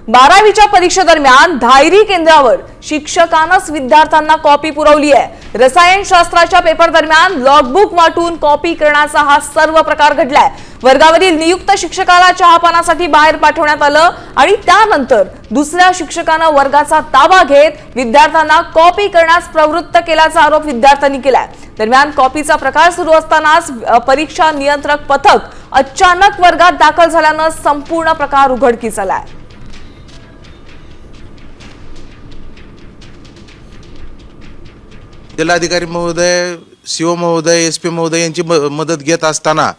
12वीच्या परीक्षेदरम्यान धायरी केंद्रावर शिक्षकानंच विद्यार्थ्यांना कॉपी पुरवली आहे। रसायनशास्त्राच्या पेपर दरम्यान लॉगबुक वाटून कॉपी करण्याचा हा सर्व प्रकार घडलाय। वर्गावरील नियुक्त शिक्षकाला चहापानासाठी बाहेर पाठवण्यात आलं आणि त्यानंतर दुसऱ्या शिक्षकानं वर्गाचा ताबा घेत विद्यार्थ्यांना कॉपी करण्यास प्रवृत्त केल्याचा आरोप विद्यार्थ्यांनी केलाय। दरम्यान कॉपीचा प्रकार सुरू असतानाच परीक्षा नियंत्रक पथक अचानक वर्गात दाखल झाल्यानं संपूर्ण प्रकार उघडकीस आलाय। जिल्हाधिकारी महोदय, सीओ महोदय, एसपी महोदय यांची मदत घेत असताना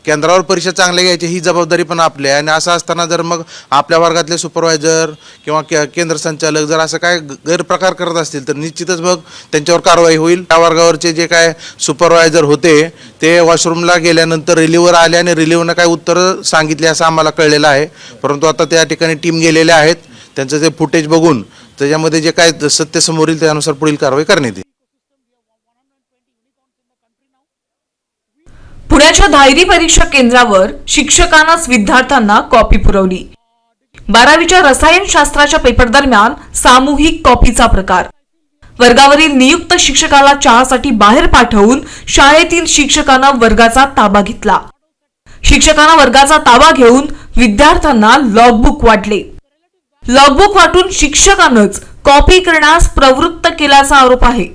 केंद्रावर परीक्षा चांगल्या घ्यायची ही जबाबदारी पण आपली आहे। आणि असं असताना जर मग आपल्या वर्गातले सुपरवायझर किंवा केंद्र संचालक जर असं काय गैरप्रकार करत असतील तर निश्चितच मग त्यांच्यावर कारवाई होईल। त्या वर्गावरचे जे काय सुपरवायझर होते ते वॉशरूमला गेल्यानंतर रिलीव्हवर आले आणि रिलीव्हरनं काय उत्तरं सांगितले असं आम्हाला कळलेलं आहे। परंतु आता त्या ठिकाणी टीम गेलेल्या आहेत, त्यांचं जे फुटेज बघून त्याच्यामध्ये जे काय सत्य समोर येईल त्यानुसार पुढील कारवाई करण्यात येईल। पुण्याच्या धायरी परीक्षा केंद्रावर शिक्षकानंच विद्यार्थ्यांना कॉपी पुरवली। 12वीच्या रसायनशास्त्राच्या पेपर दरम्यान सामूहिक कॉपीचा प्रकार। वर्गावरील नियुक्त शिक्षकाला चहासाठी बाहेर पाठवून शाळेतील शिक्षकानं वर्गाचा ताबा घेतला। शिक्षकानं वर्गाचा ताबा घेऊन विद्यार्थ्यांना लॉगबुक वाटले। लॉगबुक वाटून शिक्षकानंच कॉपी करण्यास प्रवृत्त केल्याचा आरोप आहे।